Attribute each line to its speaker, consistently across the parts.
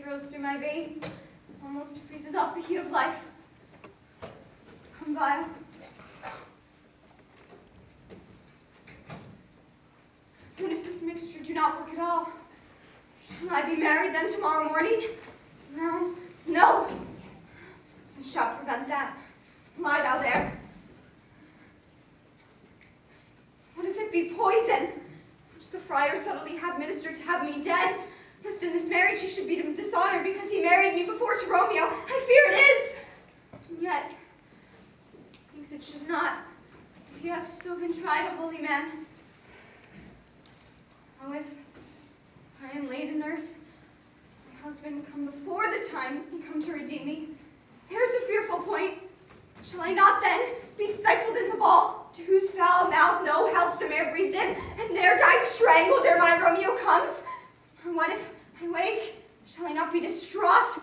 Speaker 1: goes through my veins, almost freezes off the heat of life. Come, Vile. And if this mixture do not work at all, shall I be married then tomorrow morning? No, no. I shall prevent that. Lie thou there. What if it be poison, which the friar subtly hath ministered to have me dead, lest in this marriage he should be dishonored because he married me before to Romeo? I fear it is. And yet, thinks it should not. He hath so been tried a holy man. Oh, if I am laid in earth, my husband come before the time he come to redeem me. Here's a fearful point. Shall I not then be stifled in the vault, to whose foul mouth no healthsome air breathed in, and there die strangled ere my Romeo comes? Or what if I wake? Shall I not be distraught,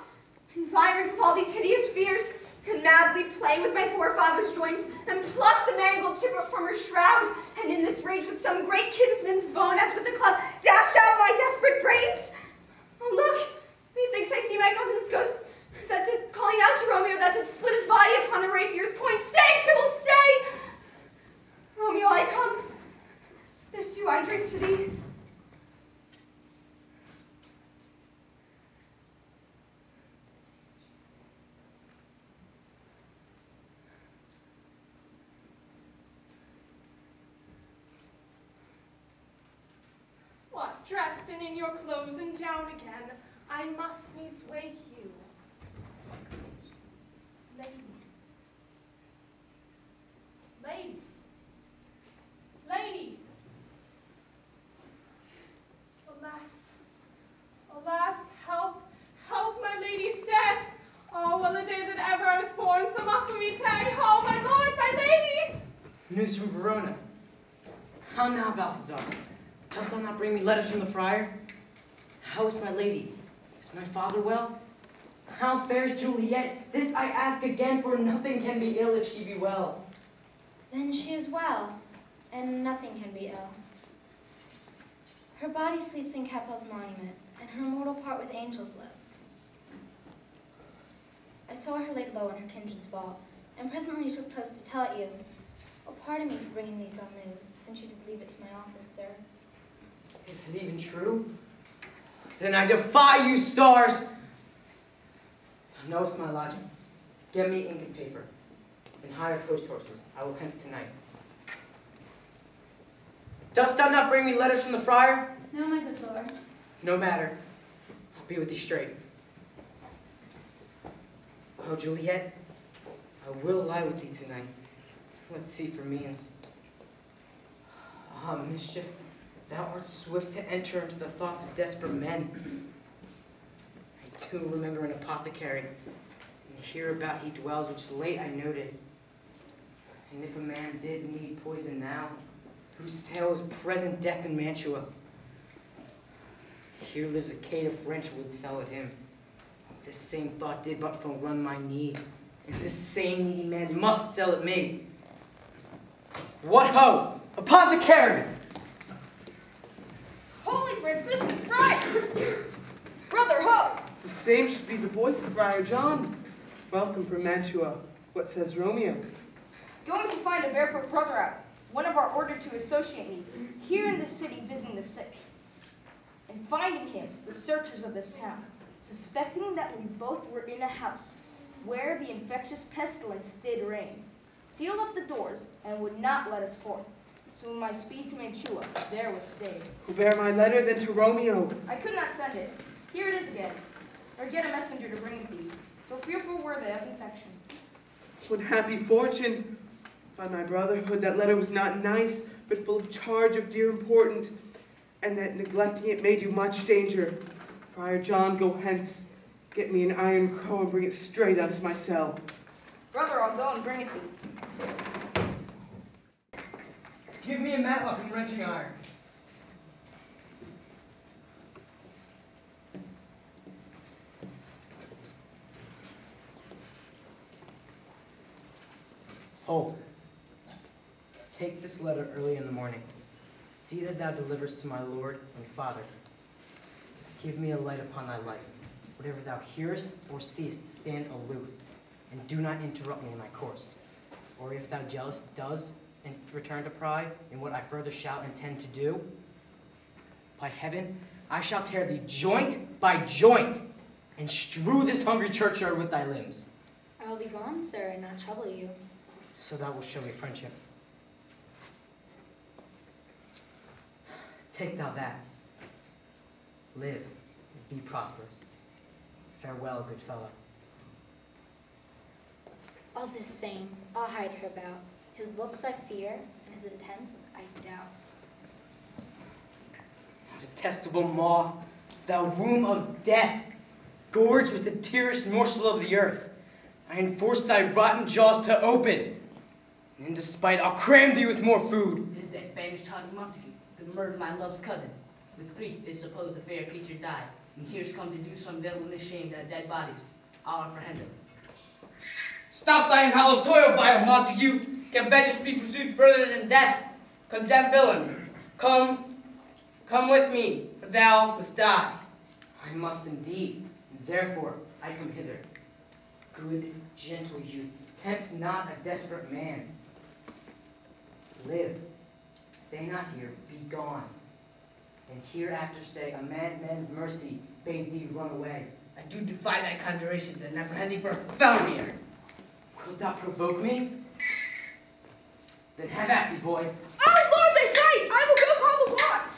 Speaker 1: environed with all these hideous fears, and madly play with my forefathers' joints, and pluck the mangled tiberet from her shroud, and in this rage with some great kinsman's bone, as with a club, dash out my desperate brains? Oh, look! Methinks I see my cousin's ghost, that did calling out to Romeo, that did split his body upon a rapier's point. Stay, Tybalt, stay! Romeo, I come. This do I drink to thee.
Speaker 2: What, dressed and in your clothes and down again, I must needs wake you. Lady. Lady. Lady. Alas. Alas, help. Help, my lady's dead. Oh, well the day that ever I was born, some up with me tag. Oh, my lord, my lady.
Speaker 3: News from Verona. How now, Balthazar? Dost thou not bring me letters from the friar? How is my lady? Is my father well? How fares Juliet? This I ask again, for nothing can be ill if she be well.
Speaker 4: Then she is well, and nothing can be ill. Her body sleeps in Capel's monument, and her immortal part with angels lives. I saw her laid low in her kindred's vault, and presently took post to tell it you. Oh, pardon me for bringing these ill news, since you did leave it to my office, sir.
Speaker 3: Is it even true? Then I defy you, stars! Thou knowest my lodging. Get me ink and paper, and hire post horses. I will hence tonight. Dost thou not bring me letters from the friar?
Speaker 4: No, my good lord.
Speaker 3: No matter. I'll be with thee straight. Oh, Juliet, I will lie with thee tonight. Let's see for means. Ah, mischief, thou art swift to enter into the thoughts of desperate men. I too remember an apothecary, and hereabout he dwells, which late I noted. And if a man did need poison now, whose sale is present death in Mantua, here lives a caitiff French would sell it him. This same thought did but forerun my need, and this same needy man must sell it me. What ho! Apothecary!
Speaker 5: Holy Franciscan Friar! Brother Ho!
Speaker 6: The same should be the voice of Friar John. Welcome from Mantua. What says Romeo?
Speaker 5: Going to find a barefoot brother out, one of our order to associate me, here in the city visiting the sick. And finding him, the searchers of this town, suspecting that we both were in a house where the infectious pestilence did reign, sealed up the doors and would not let us forth. So in my speed to Mantua, there was stayed.
Speaker 6: Who bear my letter then to Romeo?
Speaker 5: I could not send it. Here it is again. Or get a messenger to bring it thee. So fearful were they of infection.
Speaker 6: What happy fortune! By my brotherhood, that letter was not nice, but full of charge of dear important, and that neglecting it made you much danger. Friar John, go hence. Get me an iron crow and bring it straight unto my cell.
Speaker 5: Brother, I'll go and bring it thee.
Speaker 3: Give me a matlock and wrenching iron. Hold. Take this letter early in the morning. See that thou delivers to my lord and father. Give me a light upon thy life. Whatever thou hearest or seest, stand aloof, and do not interrupt me in my course. Or if thou jealous does and return to pride in what I further shall intend to do, by heaven, I shall tear thee joint by joint, and strew this hungry churchyard with thy limbs.
Speaker 4: I will be gone, sir, and not trouble you.
Speaker 3: So thou wilt show me friendship. Take thou that. Live, and be prosperous. Farewell, good fellow.
Speaker 4: All this same, I'll hide her about. His looks I fear, and his intents I doubt.
Speaker 3: Detestable maw, thou womb of death, gorged with the dearest morsel of the earth, I enforce thy rotten jaws to open, and in despite I'll cram thee with more food.
Speaker 7: This that banished haughty Montague, that murdered my love's cousin. With grief is supposed the fair creature died, and here's come to do some villainous shame to dead bodies. I'll apprehend him.
Speaker 8: Stop thy unhallowed toil, vile Montague! Can vengeance be pursued further than death? Condemned villain, come with me, for thou must die.
Speaker 3: I must indeed, and therefore I come hither. Good, gentle youth, tempt not a desperate man. Live, stay not here, be gone. And hereafter say, a madman's mercy bade thee run away.
Speaker 8: I do defy thy conjurations and apprehend thee for a felony.
Speaker 3: Wilt thou provoke me? Then have at thee, boy.
Speaker 2: Oh, Lord, they fight! I will go call the watch!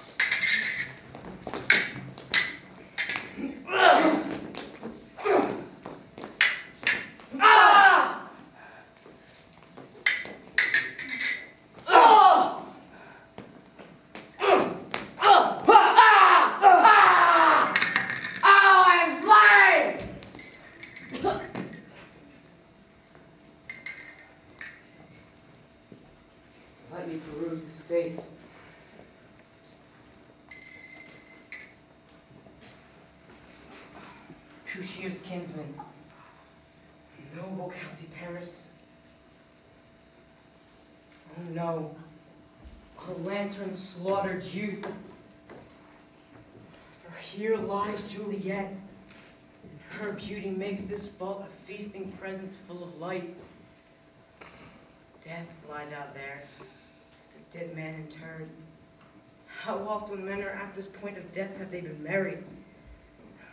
Speaker 3: Let me peruse this face. Crucius kinsman, noble county Paris. Oh no, a lantern slaughtered youth. For here lies Juliet, and her beauty makes this vault a feasting presence full of light. Death lied out there, as a dead man interred. How oft when men are at this point of death have they been married?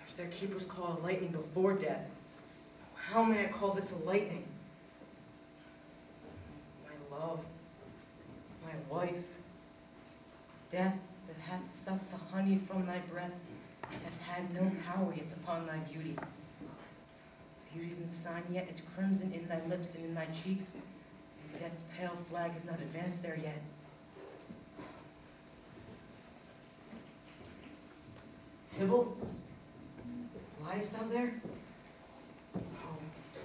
Speaker 3: Which their keepers call a lightning before death. How may I call this a lightning? My love, my wife, death that hath sucked the honey from thy breath, hath had no power yet upon thy beauty. Beauty's ensign yet is crimson in thy lips and in thy cheeks, and death's pale flag has not advanced there yet. Tybalt, liest thou there? Oh,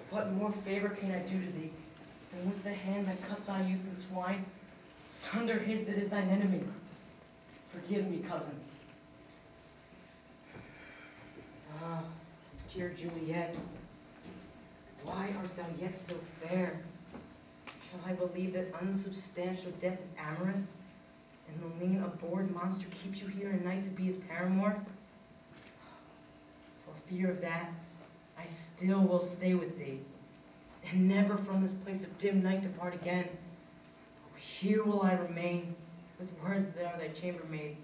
Speaker 3: what more favor can I do to thee, than with the hand that cut thy youth in twine, sunder his that is thine enemy? Forgive me, cousin. Ah, dear Juliet, why art thou yet so fair? Shall I believe that unsubstantial death is amorous, and the lean, abhorred monster keeps you here a night to be his paramour? For fear of that, I still will stay with thee, and never from this place of dim night depart again. Oh, here will I remain, with words that are thy chambermaids.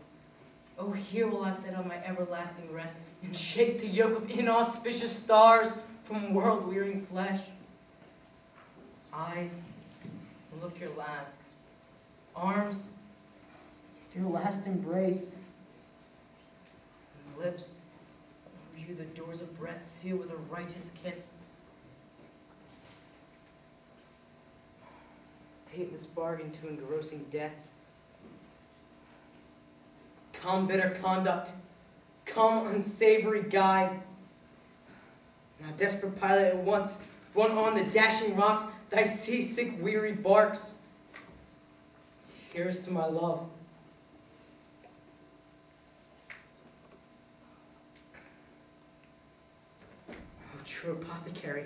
Speaker 3: Oh, here will I set on my everlasting rest, and shake the yoke of inauspicious stars from world-wearying flesh. Eyes, look your last. Arms, take your last embrace. And lips, over you the doors of breath seal with a righteous kiss. Dateless bargain to engrossing death. Come, bitter conduct. Come, unsavory guide. Now, desperate pilot, at once run on the dashing rocks, thy seasick weary barks. Here's to my love. Oh, true apothecary,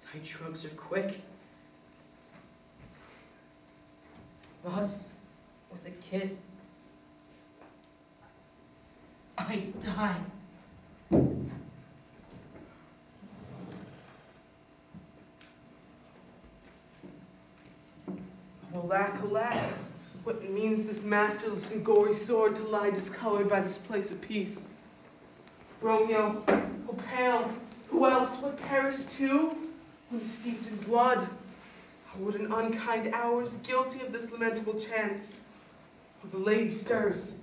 Speaker 3: thy drugs are quick. Thus, with a kiss, I die.
Speaker 6: Alack, alack, what means this masterless and gory sword to lie discolored by this place of peace? Romeo, oh pale, who else would perish too, when steeped in blood? Oh, would an unkind hour is guilty of this lamentable chance? Oh, the lady stirs.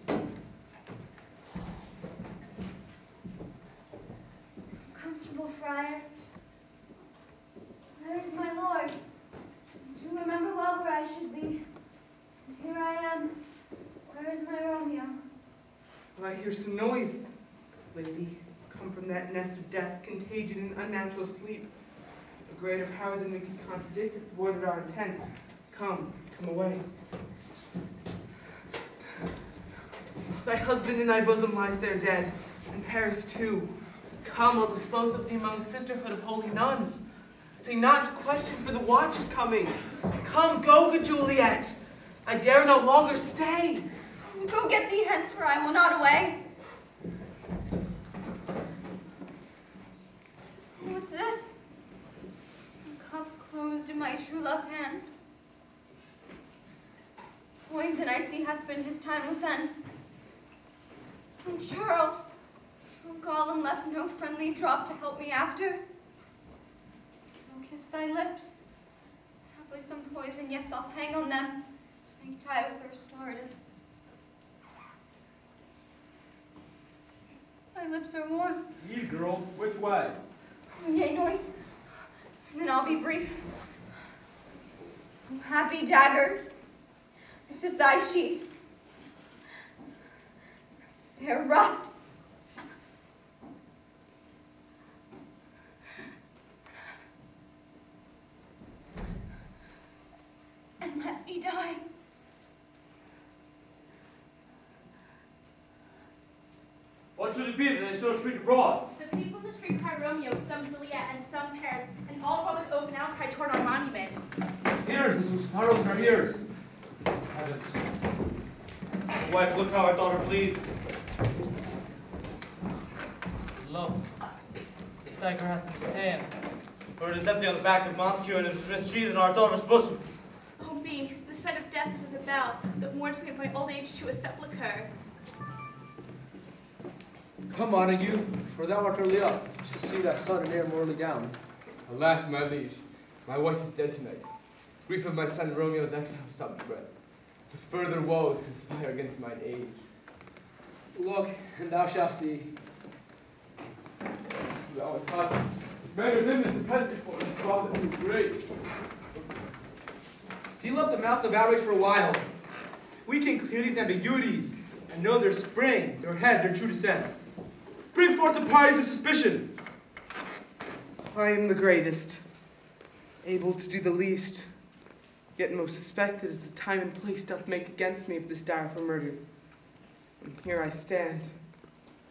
Speaker 1: Comfortable friar. Where is my lord? Do remember well where I should be. And here I am. Where is my Romeo?
Speaker 6: Well, I hear some noise. Lady, come from that nest of death, contagion, and unnatural sleep. A greater power than we can contradict if thwarted our intents. Come away. Thy husband in thy bosom lies there dead, and Paris too. Come, I'll dispose of thee among the sisterhood of holy nuns. Stay not to question, for the watch is coming. Come, go, good Juliet. I dare no longer stay.
Speaker 1: Go get thee hence, for I will not away. What's this? A cup closed in my true love's hand. Poison I see hath been his timeless end. Oh, churl, gall and left no friendly drop to help me after. No kiss thy lips. Haply some poison yet doth hang on them to make tie with her restorative. My lips are warm.
Speaker 9: Ye, girl, which way?
Speaker 1: Yea, noise. Then I'll be brief. Oh, happy dagger, this is thy sheath. There rust. And let me die.
Speaker 9: What should it be that they so shriek abroad?
Speaker 2: The people in the street cry Romeo, some Juliet, and some Paris, and all run with open outcry toward our monument.
Speaker 9: Ears, this which spirals in our ears. Heavens. Wife, look how our daughter bleeds.
Speaker 10: Lo, the stagger hath been stand, for it is empty on the back of Montague and it is mistreated in our daughter's bosom.
Speaker 2: Oh me, the sight of death is as a bell that warns me of my old age to a sepulchre.
Speaker 11: Come, Montague, for thou art early up. I shall see thy son and heir morally down.
Speaker 12: Alas, my liege, my wife is dead tonight. Grief of my son Romeo's exile stopped the breath. But further woes conspire against mine age.
Speaker 11: Look, and thou shalt see.
Speaker 12: Thou art hot. Man of him is the pest before the father is great.
Speaker 11: Seal up the mouth of outrage for a while. We can clear these ambiguities and know their spring, their head, their true descent. Bring forth the parties of suspicion.
Speaker 6: I am the greatest, able to do the least, yet most suspected as the time and place doth make against me of this direful murder. And here I stand,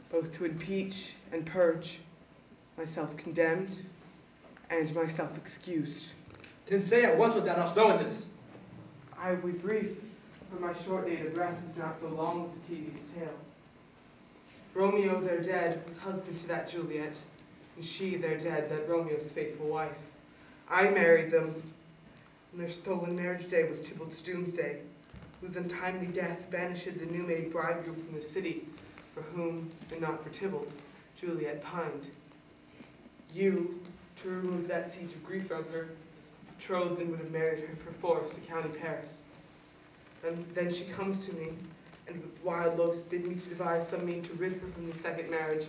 Speaker 6: both to impeach and purge, myself condemned and myself excused.
Speaker 11: Then say at once what thou dost know in this.
Speaker 6: I will be brief, for my short date of breath is not so long as a tedious tale. Romeo, their dead, was husband to that Juliet, and she, their dead, that Romeo's faithful wife. I married them, and their stolen marriage day was Tybalt's doomsday, whose untimely death banished the new-made bridegroom from the city, for whom, and not for Tybalt, Juliet pined. You, to remove that siege of grief from her, betrothed and would have married her perforce to county Paris. Then she comes to me, and with wild looks bid me to devise some mean to rid her from the second marriage,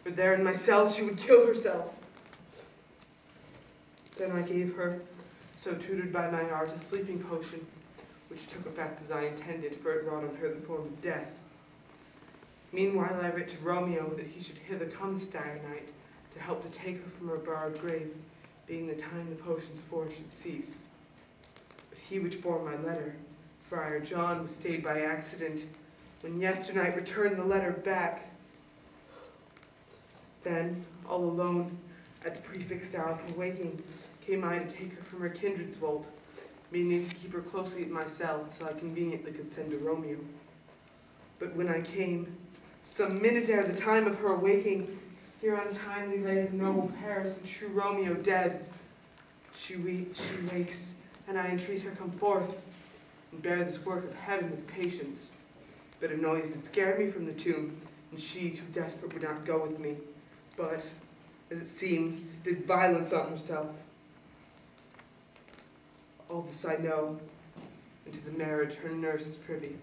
Speaker 6: for there in myself she would kill herself. Then I gave her, so tutored by my art, a sleeping potion, which took effect as I intended, for it wrought on her the form of death. Meanwhile I writ to Romeo that he should hither come this dire night, to help to take her from her borrowed grave, being the time the potion's force should cease. But he which bore my letter, Friar John, was stayed by accident, when yesternight returned the letter back. Then, all alone, at the prefixed hour of her waking, came I to take her from her kindred's vault, meaning to keep her closely at my cell till I conveniently could send to Romeo. But when I came, some minute ere the time of her awaking, here untimely lay the noble Paris and true Romeo dead. She wakes, and I entreat her come forth. and bear this work of heaven with patience. But a noise that scared me from the tomb, and she, too desperate, would not go with me, but, as it seems, did violence on herself. All this I know, and to the marriage her nurse is privy,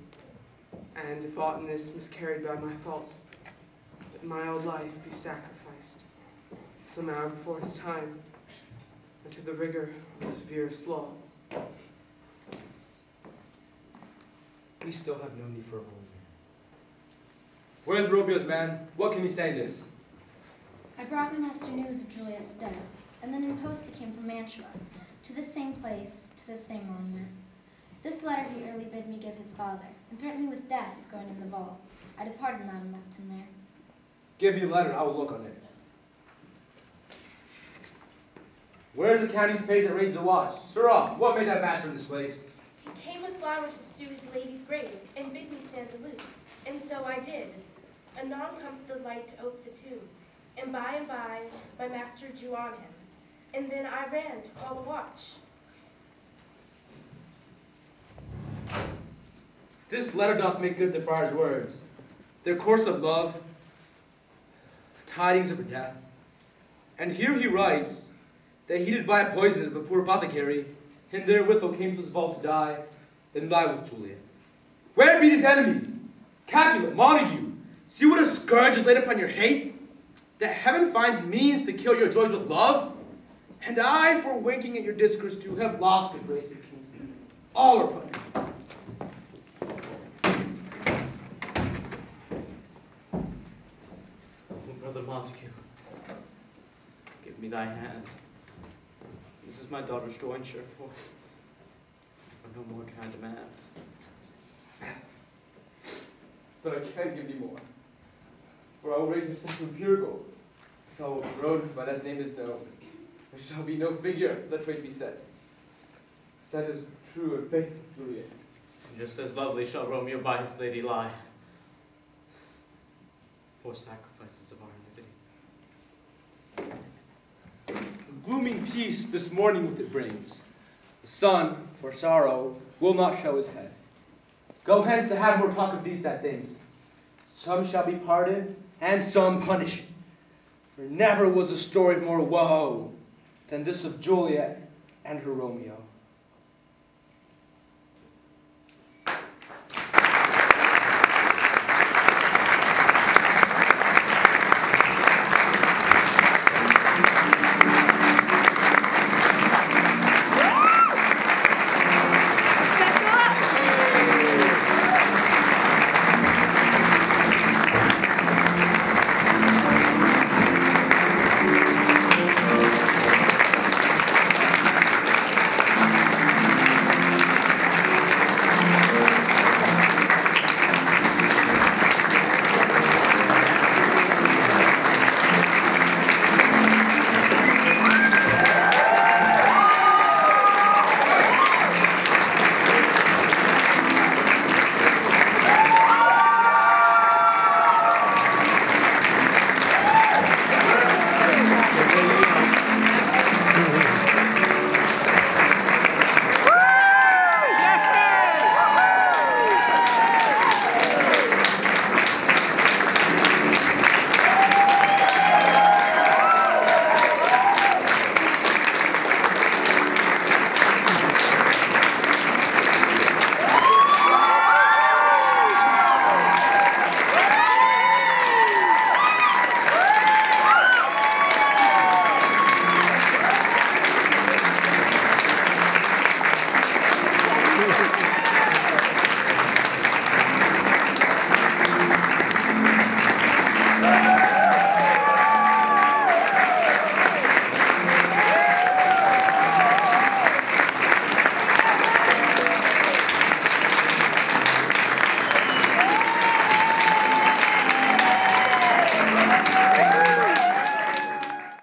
Speaker 6: and if aught in this miscarried by my fault, that my old life be sacrificed, some hour before its time, unto the rigor of the severest law.
Speaker 12: We still have no need for a holy man.
Speaker 11: Where's Romeo's man? What can he say in this?
Speaker 4: I brought my master news of Juliet's death, and then in post he came from Mantua, to this same place, to this same monument. This letter he early bid me give his father, and threatened me with death if going in the vault. I departed not and left him there.
Speaker 11: Give me the letter, I will look on it. Where's the county space that reigns the watch? Sirrah, what made that master in this place?
Speaker 2: He came with flowers to stew his lady's grave, and bid me stand aloof. And so I did. Anon comes the light to ope the tomb, and by, my master drew on him. And then I ran to call the watch.
Speaker 11: This letter doth make good the friar's words. Their course of love, tidings of her death. And here he writes that he did buy a poison of a poor apothecary, and therewithal came to his vault to die, then lie with Juliet. Where be these enemies? Capulet, Montague, see what a scourge is laid upon your hate? That heaven finds means to kill your joys with love? And I, for winking at your discourse too, have lost the grace of kings. All are punished.
Speaker 10: Brother Montague, give me thy hand. This is my daughter's jointure, for no more can I demand.
Speaker 12: But I can't give thee more, for I will raise your son from pure gold. If thou wilt grown by that name is known, there shall be no figure till that trait be set. That is true and faithful, Juliet.
Speaker 10: And just as lovely shall Romeo by his lady lie, for sacrifices of our nativity.
Speaker 11: Glooming peace this morning with it brings. The sun, for sorrow, will not show his head. Go hence to have more talk of these sad things. Some shall be pardoned, and some punished. For never was a story of more woe than this of Juliet and her Romeo.